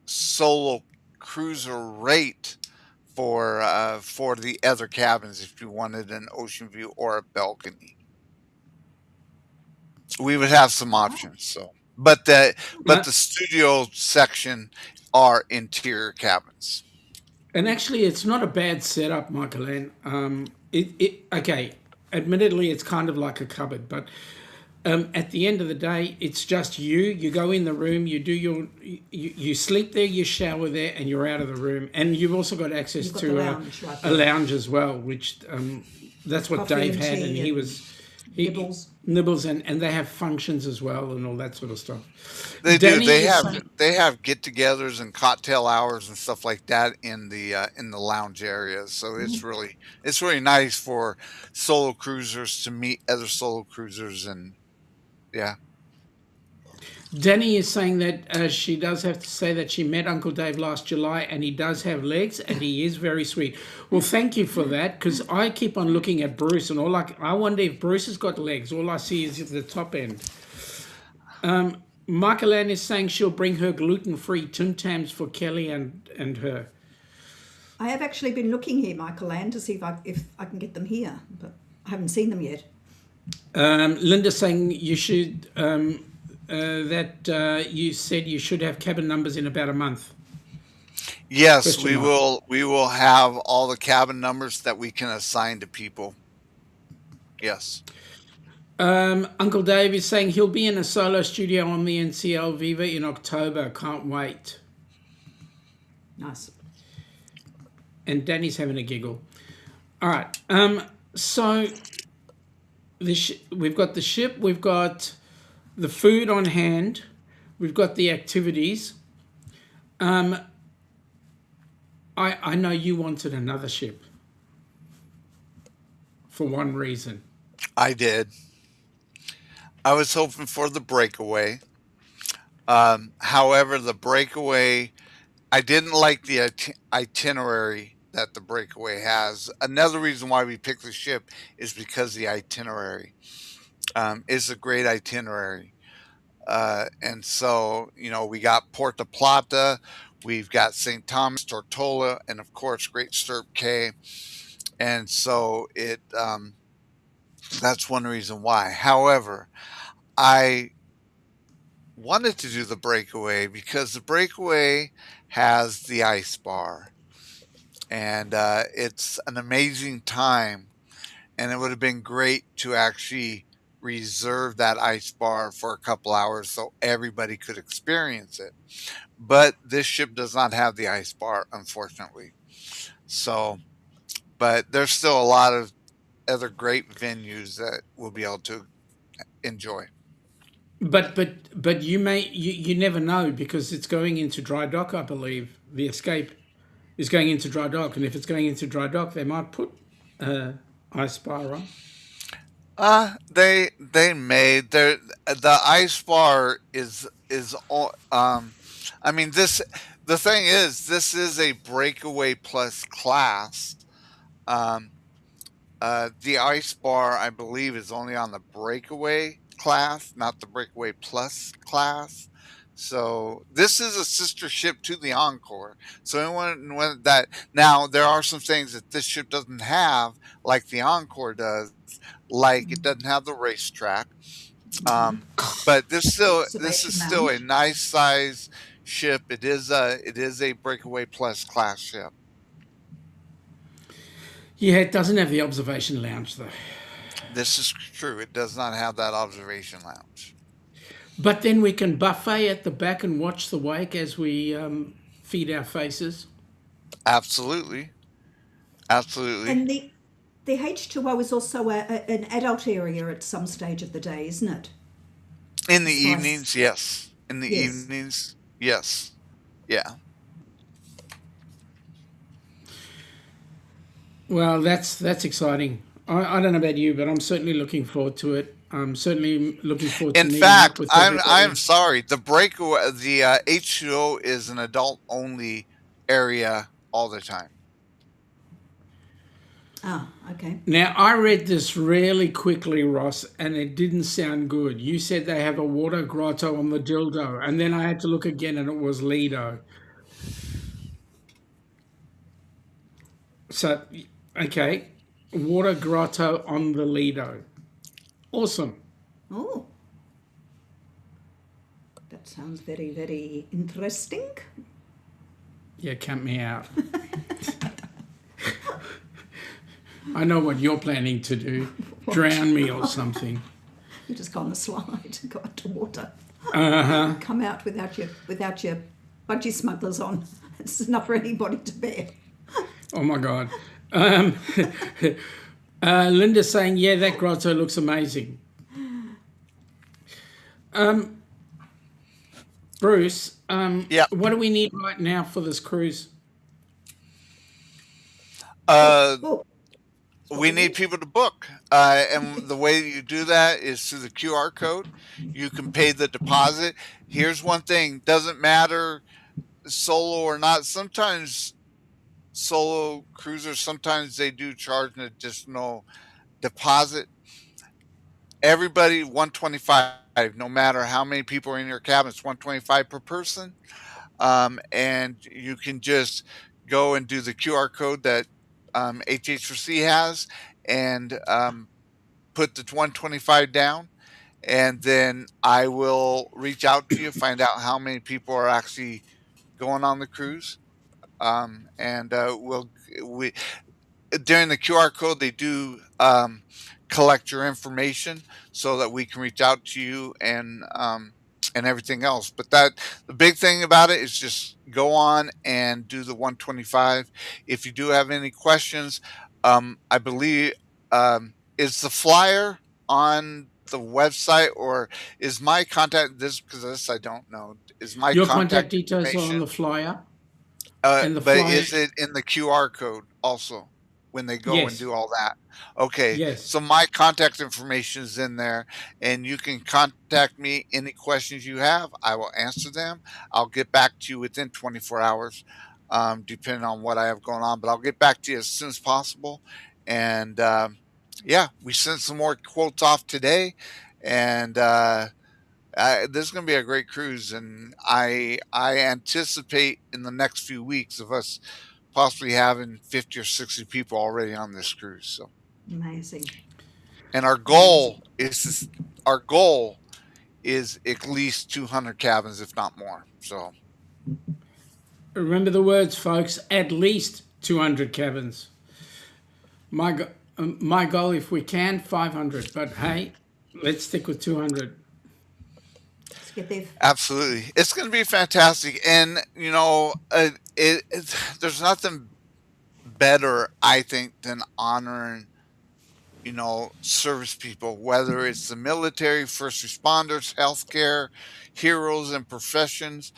solo cruiser rate for the other cabins if you wanted an ocean view or a balcony. We would have some options. So, but the studio section are interior cabins. And actually, it's not a bad setup, Michael Ann. Okay, admittedly, it's kind of like a cupboard, but at the end of the day, it's just you. You go in the room, you sleep there, you shower there, and you're out of the room. And you've also got access You've got to the lounge right a there. lounge as well, which that's what Coffee Dave and had, tea and he and was nibbles. and they have functions as well and all that sort of stuff. They Danny do. They is have saying- they have get-togethers and cocktail hours and stuff like that in the lounge areas. So it's really nice for solo cruisers to meet other solo cruisers and yeah. Danny is saying that she does have to say that she met Uncle Dave last July and he does have legs and he is very sweet. Well, thank you for that, because I keep on looking at Bruce and I wonder if Bruce has got legs. All I see is the top end. Michael Ann is saying she'll bring her gluten-free Tim Tams for Kelly and her. I have actually been looking here, Michael Ann, to see if I can get them here, but I haven't seen them yet. Linda saying you should you said you should have cabin numbers in about a month. Yes, Question we mark. will. We will have all the cabin numbers that we can assign to people. Yes. Uncle Dave is saying he'll be in a solo studio on the NCL Viva in October. Can't wait. Nice. And Danny's having a giggle. All right. So we've got the ship. We've got the food on hand. We've got the activities. I know you wanted another ship for one reason. I did. I was hoping for the breakaway. However, the breakaway, I didn't like the itinerary that the breakaway has. Another reason why we picked the ship is because the itinerary. It's a great itinerary. And so, we got Porta Plata, we've got St. Thomas, Tortola, and of course, Great Stirrup Cay. And so that's one reason why. However, I wanted to do the breakaway because the breakaway has the ice bar, and it's an amazing time. And it would have been great to actually reserve that ice bar for a couple hours so everybody could experience it. But this ship does not have the ice bar, unfortunately. So, but there's still a lot of other great venues that we'll be able to enjoy. But you never know, because it's going into dry dock, I believe. The Escape is going into dry dock, and if it's going into dry dock, they might put ice bar on. They made the ice bar I mean, the thing is, this is a breakaway plus class. Um, the ice bar, I believe, is only on the breakaway class, not the breakaway plus class. So this is a sister ship to the Encore. So when that now there are some things that this ship doesn't have, like the Encore does, like it doesn't have the racetrack. But this is Observation still a lounge. nice size ship. It is a breakaway plus class ship. Yeah, it doesn't have the observation lounge though. This is true. It does not have that observation lounge. But then we can buffet at the back and watch the wake as we feed our faces. Absolutely. Absolutely. And the H2O is also an adult area at some stage of the day, isn't it? In the As far as evenings, yes. In the yes. evenings, yes. Yeah. Well, that's exciting. I don't know about you, but I'm certainly looking forward to it. I'm certainly looking forward to In meeting up fact, with I'm everybody. sorry. The breakaway, the H2O is an adult only area all the time. Ah, okay. Now, I read this really quickly, Ross, and it didn't sound good. You said they have a water grotto on the dildo, and then I had to look again, and it was Lido. So, okay, water grotto on the Lido. Awesome. Oh, that sounds very, very interesting. Yeah, count me out. I know what you're planning to do. Drown me or something. You just go on the slide, go out to water, Uh-huh. come out without your budgie smugglers on. It's enough for anybody to bear. Oh, my God. Linda's saying, yeah, that grotto looks amazing. Bruce, Yeah. what do we need right now for this cruise? Uh, Oh, what we we need need. people to book. And the way you do that is through the QR code. You can pay the deposit. Here's one thing, doesn't matter solo or not. Sometimes solo cruisers, sometimes they do charge an additional deposit. Everybody 125, no matter how many people are in your cabin, it's 125 per person. And you can just go and do the QR code that HH4C has and put the 125 down, and then I will reach out to you, find out how many people are actually going on the cruise. And we during the QR code, they do collect your information so that we can reach out to you and everything else. But the big thing about it is just go on and do the 125. If you do have any questions, I believe is the flyer on the website, or is my contact this, because this I don't know, is my Your contact contact details are on information the flyer, and the but flyer. is it in the QR code also when they go and Yes, do all that? Okay, yes. so my contact information is in there, and you can contact me. Any questions you have, I will answer them. I'll get back to you within 24 hours, depending on what I have going on, but I'll get back to you as soon as possible. And yeah, we sent some more quotes off today, and this is going to be a great cruise, and I anticipate in the next few weeks of us possibly having 50 or 60 people already on this cruise. So, Amazing. and Amazing. our goal is at least 200 cabins, if not more. So, Remember the words, folks. At least 200 cabins. My goal, if we can, 500. But hey, let's stick with 200. Let's get there. absolutely, it's going to be fantastic. And there's nothing better, I think, than honoring service people, whether it's the military, first responders, healthcare, heroes and professions,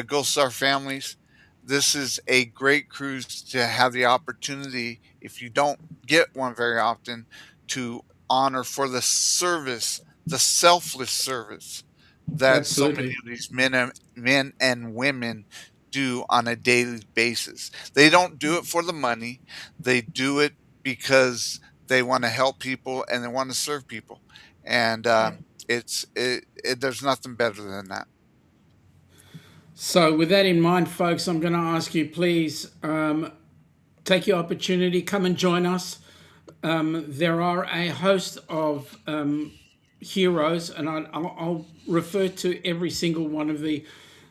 Ghost Star families. This is a great cruise to have the opportunity, if you don't get one very often, to honor for the service, the selfless service that so many Absolutely. of these men and women do on a daily basis. They don't do it for the money. They do it because they want to help people and they want to serve people. And Yep. there's nothing better than that. So, with that in mind, folks, I'm going to ask you, please take your opportunity, come and join us. There are a host of heroes, and I'll refer to every single one of the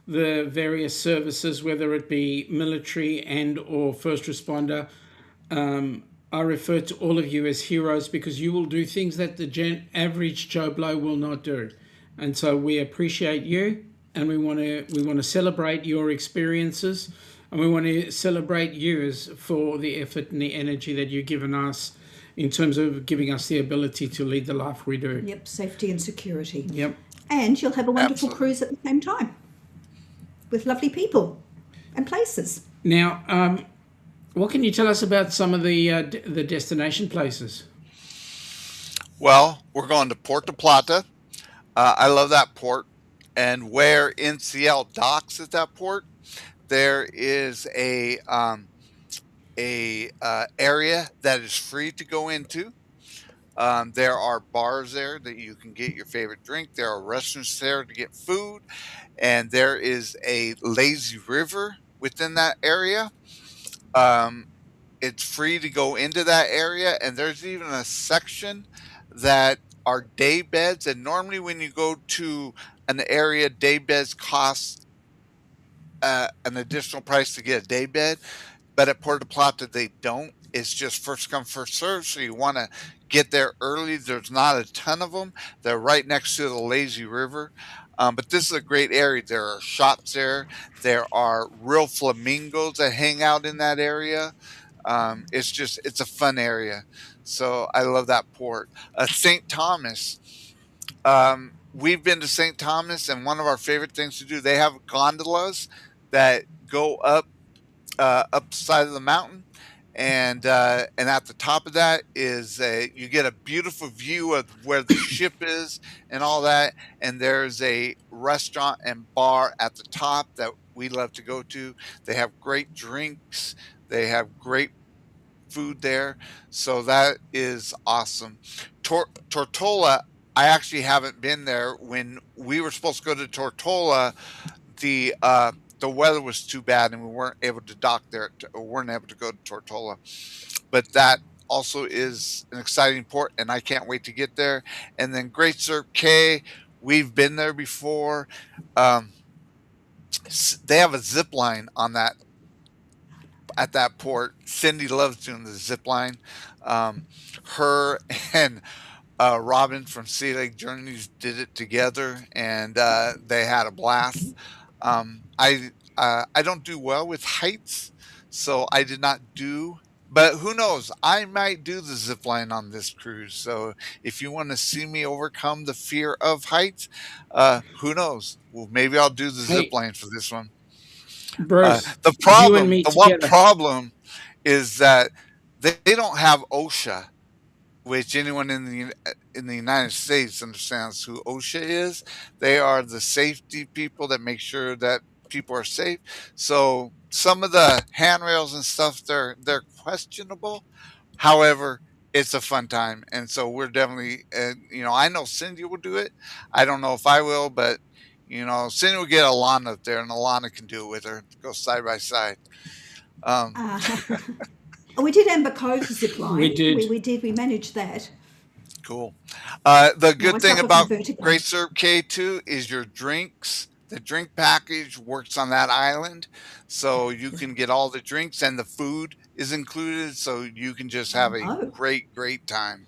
various services, whether it be military and or first responder. I refer to all of you as heroes because you will do things that the average Joe Blow will not do, and so we appreciate you, and we want to celebrate your experiences, and we want to celebrate you for the effort and the energy that you've given us in terms of giving us the ability to lead the life we do. Yep. Safety and security. Yep. And you'll have a wonderful Absolutely. cruise at the same time with lovely people and places. Now, what can you tell us about some of the destination places? Well, we're going to Puerto Plata. I love that port. And where NCL docks at that port, there is a area that is free to go into. There are bars there that you can get your favorite drink. There are restaurants there to get food, and there is a lazy river within that area. Um, it's free to go into that area, and there's even a section that are day beds. And normally, when you go to an area, day beds cost an additional price to get a day bed. But at Puerto Plata, they don't. It's just first come, first serve. So you want to get there early. There's not a ton of them. They're right next to the lazy river. But this is a great area. There are shops there. There are real flamingos that hang out in that area. It's a fun area. So I love that port. St. Thomas. We've been to St. Thomas, and one of our favorite things to do, they have gondolas that go up the side of the mountain, and at the top of that is you get a beautiful view of where the ship is and all that. And there's a restaurant and bar at the top that we love to go to. They have great drinks. They have great food there. So that is awesome. Tortola, I actually haven't been there. When we were supposed to go to Tortola, the weather was too bad and we weren't able to dock there, or weren't able to go to Tortola. But that also is an exciting port, and I can't wait to get there. And then Great Stirrup Cay, we've been there before. Um, they have a zip line on that at that port. Cindy loves doing the zip line. Um, her and Robin from Sea Lake Journeys did it together, and they had a blast. I don't do well with heights, so I did not do. But who knows? I might do the zip line on this cruise. So if you want to see me overcome the fear of heights, who knows? Well, maybe I'll do the zip Hey, line for this one. Bruce, you and me The one together. problem is that they don't have OSHA, which anyone in the United States understands who OSHA is. They are the safety people that make sure that people are safe. So some of the handrails and stuff, they're questionable. However, it's a fun time, and so we're definitely, I know Cindy will do it. I don't know if I will, but Cindy will get Alana up there, and Alana can do it with her. Go side by side. Um, Uh, we did Amber Cove zip We line. did. We did. We managed that. Cool. The No, I good thing suffer from about vertigo. Great Stirrup Cay too is your drinks. The drink package works on that island, so you can get all the drinks and the food is included, so you can just have a Oh, great time.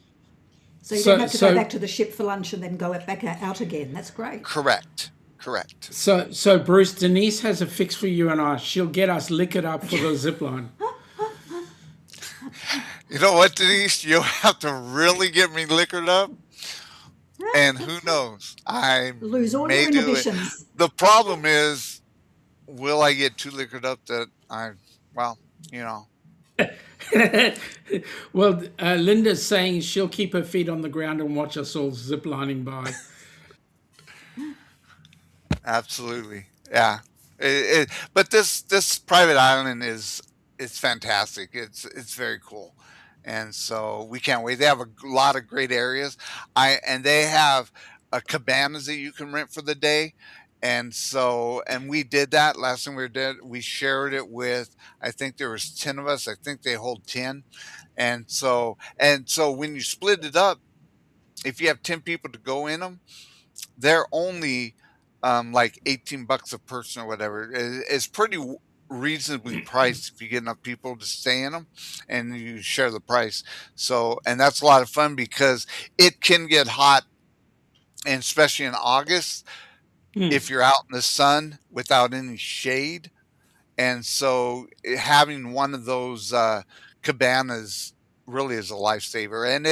so you don't So, have to go so, back to the ship for lunch and then go back out again. That's great. Correct. Correct. so, Bruce, Denise has a fix for you and I. She'll get us liquored up for the zip line. You know what, Denise? You'll have to really get me liquored up, and who knows? I Lose all your may do it. inhibitions. The problem is, will I get too liquored up that well, you know, Well, Linda's saying she'll keep her feet on the ground and watch us all ziplining by. absolutely, yeah. But this private island is it's fantastic. It's very cool, and so we can't wait. They have a lot of great areas. And they have cabanas that you can rent for the day, and we did that last time we were there. We shared it with, I think there was 10 of us. I think they hold 10, and so when you split it up, if you have 10 people to go in them, they're only like $18 a person or whatever. It's pretty reasonably priced if you get enough people to stay in them and you share the price. So, and that's a lot of fun because it can get hot, and especially in August Hmm. if you're out in the sun without any shade. And so having one of those cabanas really is a lifesaver. And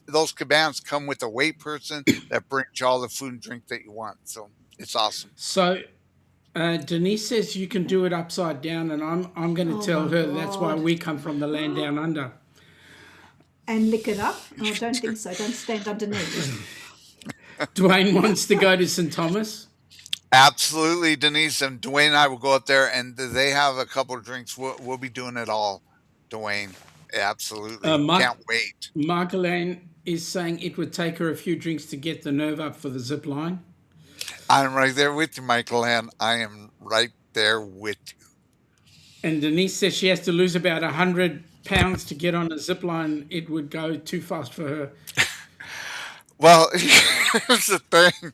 those cabanas come with a wait person that brings you all the food and drink that you want. So it's awesome. So, Denise says you can do it upside down, and I'm going to Oh tell my her that's why God. we come from the land down under. And lick it up? Oh, I don't think so. Don't stand underneath. Dwayne wants to go to St. Thomas. Absolutely, Denise, and Dwayne and I will go up there, and they have a couple of drinks. We'll be doing it all, Dwayne. Absolutely, Mark can't wait. Margolene is saying it would take her a few drinks to get the nerve up for the zip line. I'm right there with you, Michael, and I am right there with you. And Denise says she has to lose about 100 pounds to get on a zip line. It would go too fast for her. Well, here's the thing.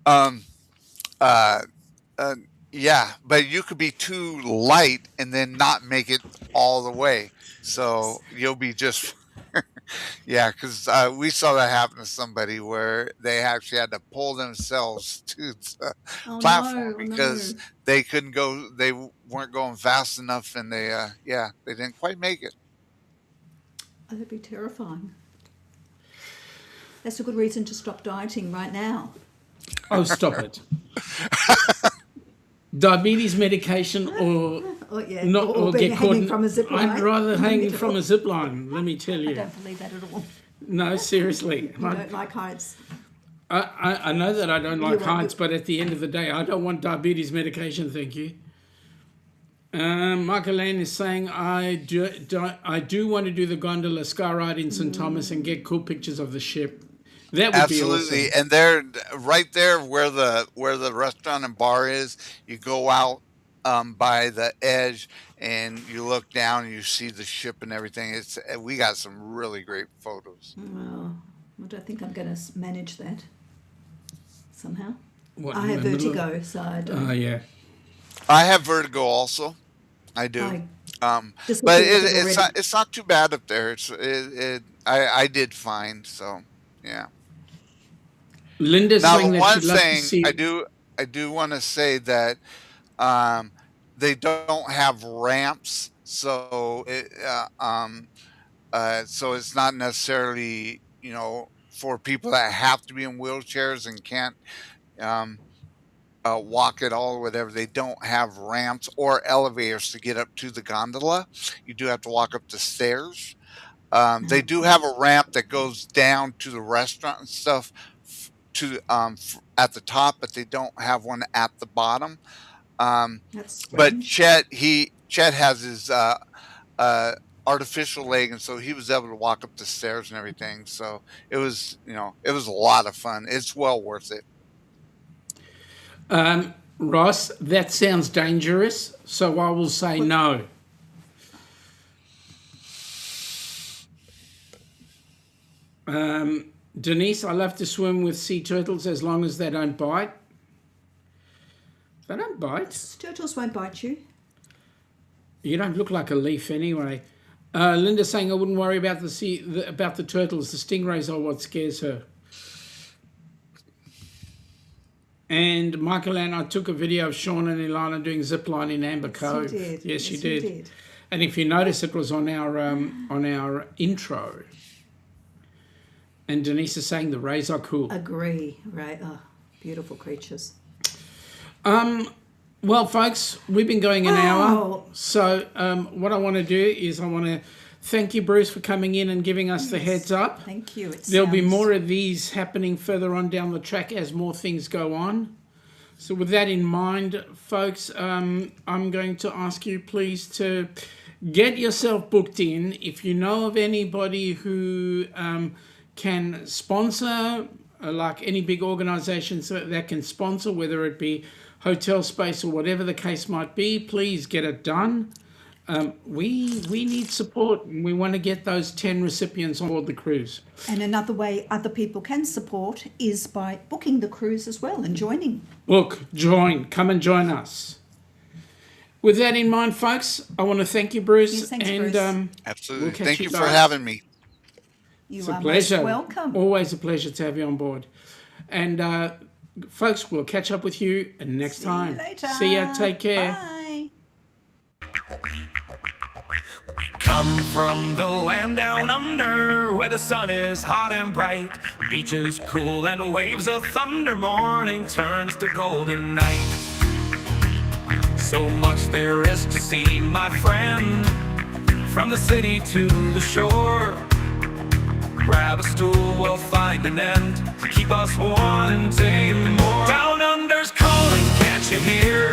Um, uh, uh, yeah, but you could be too light and then not make it all the way. So you'll be just, yeah, because we saw that happen to somebody where they actually had to pull themselves to the Oh platform no, oh because no. they couldn't go, they weren't going fast enough, and yeah, they didn't quite make it. Oh, that'd be terrifying. That's a good reason to stop dieting right now. Oh, stop it. Diabetes medication Oh, yeah. Not or get being caught. hanging from a zip line. I'd rather hanging from a zip line. Let me tell I you. don't believe that at all. No, seriously. You don't like heights. I know that I don't like You- heights, but at the end of the day, I don't want diabetes medication. Thank you. Michael Lane is saying, I do want to do the gondola sky ride in St. Thomas and get cool pictures of the ship. That would Absolutely, be awesome. and they're right there where the restaurant and bar is. You go out by the edge, and you look down, and you see the ship and everything. We got some really great photos. Well, I don't think I'm going to manage that somehow. What, I in have the middle of- vertigo, so I don't. Oh, yeah. I have vertigo also. I do. Just But looking at it it's already. it's not too bad up there. I did fine. So yeah. Linda's Now saying the that one she'd love to thing see. I do want to say that they don't have ramps, so so it's not necessarily for people that have to be in wheelchairs and can't um, walk at all or whatever. They don't have ramps or elevators to get up to the gondola. You do have to walk up the stairs. They do have a ramp that goes down to the restaurant and stuff at the top, but they don't have one at the bottom. That's But strange. Chet has his artificial leg, and so he was able to walk up the stairs and everything. So it was a lot of fun. It's well worth it. Ross, that sounds dangerous, so I will say no. Denise, I love to swim with sea turtles as long as they don't bite. They don't bite. Turtles won't bite you. You don't look like a leaf anyway. Linda saying I wouldn't worry about about the turtles. The stingrays are what scares her. And Michael and I took a video of Shaun and Ilana doing zipline in Amber Cove. You did. Yes, you you did. And if you notice, it was on our intro. And Denise is saying the rays are cool. Agree, right? Oh, beautiful creatures. Well, folks, we've been going an hour. Wow. So what I want to do is I want to thank you, Bruce, for coming in and giving us the heads up. Thank you. There'll be more of these happening further on down the track as more things go on. So with that in mind, folks, I'm going to ask you please to get yourself booked in. If you know of anybody who can sponsor, like any big organizations that can sponsor, whether it be hotel space or whatever the case might be, please get it done. We need support, and we want to get those 10 recipients on board the cruise. And another way other people can support is by booking the cruise as well and joining. Look, come and join us. With that in mind, folks, I want to thank you, Bruce. Yes, thanks, and Bruce. Absolutely. we'll catch Thank you you for guys. having me. You It's a are pleasure. most welcome. Always a pleasure to have you on board. And folks, we'll catch up with you next time. See you later. See ya. Take care. Bye. Come from the land down under, where the sun is hot and bright, beaches cool and waves of thunder. Morning turns to golden night. So much there is to see, my friend, from the city to the shore. Grab a stool, we'll find an end to keep us wanting more. Down under's calling, can't you hear?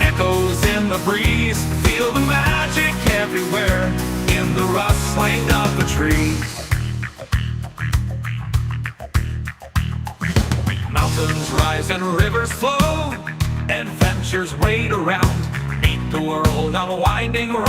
Echoes in the breeze, feel the magic everywhere in the rustling of the trees. Mountains rise and rivers flow, adventures wait around. Meet the world on a winding road.